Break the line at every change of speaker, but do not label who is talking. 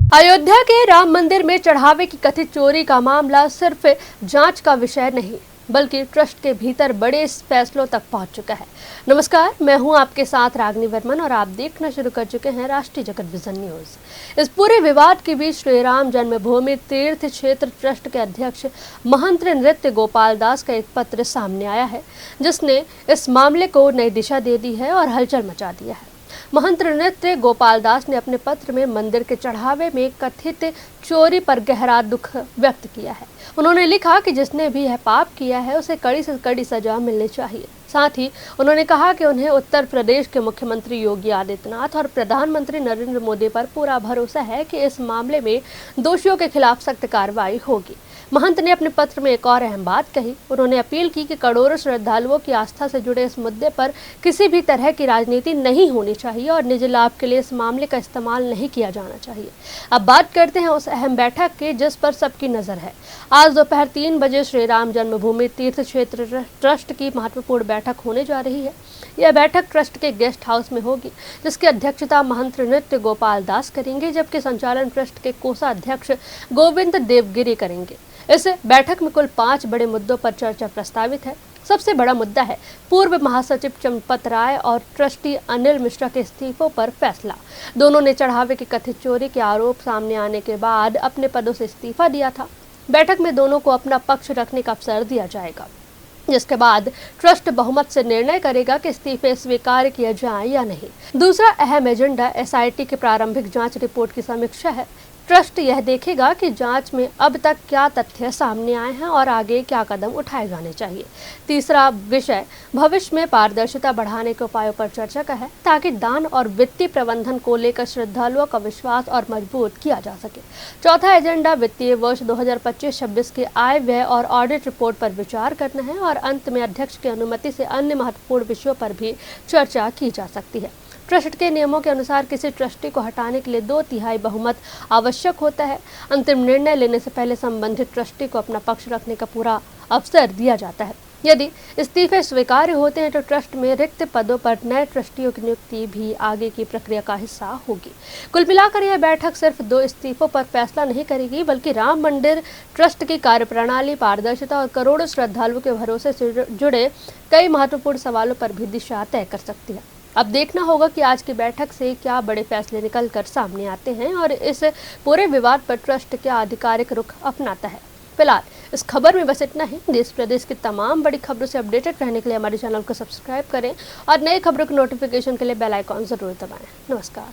अयोध्या के राम मंदिर में चढ़ावे की कथित चोरी का मामला सिर्फ जांच का विषय नहीं बल्कि ट्रस्ट के भीतर बड़े फैसलों तक पहुंच चुका है। नमस्कार, मैं हूं आपके साथ रागनी वर्मन और आप देखना शुरू कर चुके हैं राष्ट्रीय जगत विजन न्यूज। इस पूरे विवाद के बीच श्री राम जन्मभूमि तीर्थ क्षेत्र ट्रस्ट के अध्यक्ष महंत नृत्य गोपाल दास का एक पत्र सामने आया है, जिसने इस मामले को नई दिशा दे दी है और हलचल मचा दिया है। महंत नृत्य गोपाल दास ने अपने पत्र में मंदिर के चढ़ावे में कथित चोरी पर गहरा दुख व्यक्त किया है। उन्होंने लिखा कि जिसने भी यह पाप किया है उसे कड़ी से कड़ी सजा मिलनी चाहिए। साथ ही उन्होंने कहा कि उन्हें उत्तर प्रदेश के मुख्यमंत्री योगी आदित्यनाथ और प्रधानमंत्री नरेंद्र मोदी पर पूरा भरोसा है कि इस मामले में दोषियों के खिलाफ सख्त कार्रवाई होगी। महंत ने अपने पत्र में एक और अहम बात कही। उन्होंने अपील की कि करोड़ों श्रद्धालुओं की आस्था से जुड़े इस मुद्दे पर किसी भी तरह की राजनीति नहीं होनी चाहिए और निजी लाभ के लिए इस मामले का इस्तेमाल नहीं किया जाना चाहिए। अब बात करते हैं उस अहम बैठक की जिस पर सबकी नजर है। आज दोपहर 3 बजे श्री राम जन्मभूमि तीर्थ क्षेत्र ट्रस्ट की महत्वपूर्ण बैठक होने जा रही है। यह बैठक ट्रस्ट के गेस्ट हाउस में होगी, जिसकी अध्यक्षता महंत नृत्य गोपाल दास करेंगे, जबकि संचालन ट्रस्ट के कोषाध्यक्ष गोविंद देवगिरी करेंगे। इस बैठक में कुल 5 बड़े मुद्दों पर चर्चा प्रस्तावित है। सबसे बड़ा मुद्दा है पूर्व महासचिव चंपत राय और ट्रस्टी अनिल मिश्रा के इस्तीफों पर फैसला। दोनों ने चढ़ावे की कथित चोरी के आरोप सामने आने के बाद अपने पदों से इस्तीफा दिया था। बैठक में दोनों को अपना पक्ष रखने का अवसर दिया जाएगा, जिसके बाद ट्रस्ट बहुमत से निर्णय करेगा कि इस्तीफे स्वीकार किए जाएं या नहीं। दूसरा अहम एजेंडा एसआईटी की प्रारंभिक जांच रिपोर्ट की समीक्षा है। ट्रस्ट यह देखेगा कि जांच में अब तक क्या तथ्य सामने आए हैं और आगे क्या कदम उठाए जाने चाहिए। तीसरा विषय भविष्य में पारदर्शिता बढ़ाने के उपायों पर चर्चा का है, ताकि दान और वित्तीय प्रबंधन को लेकर श्रद्धालुओं का विश्वास और मजबूत किया जा सके। चौथा एजेंडा वित्तीय वर्ष 2025-26 की आय व्यय और ऑडिट रिपोर्ट पर विचार करना है और अंत में अध्यक्ष की अनुमति से अन्य महत्वपूर्ण विषयों पर भी चर्चा की जा सकती है। ट्रस्ट के नियमों के अनुसार किसी ट्रस्टी को हटाने के लिए 2/3 बहुमत आवश्यक होता है। अंतिम निर्णय लेने से पहले संबंधित ट्रस्टी को अपना पक्ष रखने का पूरा अवसर दिया जाता है। यदि इस्तीफे स्वीकार्य होते हैं तो ट्रस्ट में रिक्त पदों पर नए ट्रस्टियों की नियुक्ति भी आगे की प्रक्रिया का हिस्सा होगी। कुल मिलाकर यह बैठक सिर्फ 2 इस्तीफों पर फैसला नहीं करेगी, बल्कि राम मंदिर ट्रस्ट की कार्यप्रणाली, पारदर्शिता और करोड़ों श्रद्धालुओं के भरोसे से जुड़े कई महत्वपूर्ण सवालों पर भी दिशा तय कर सकती है। अब देखना होगा कि आज की बैठक से क्या बड़े फैसले निकल कर सामने आते हैं और इस पूरे विवाद पर ट्रस्ट क्या आधिकारिक रुख अपनाता है। फिलहाल इस खबर में बस इतना ही। देश प्रदेश की तमाम बड़ी खबरों से अपडेटेड रहने के लिए हमारे चैनल को सब्सक्राइब करें और नई खबरों की नोटिफिकेशन के लिए बेल आइकॉन जरूर दबाएं। नमस्कार।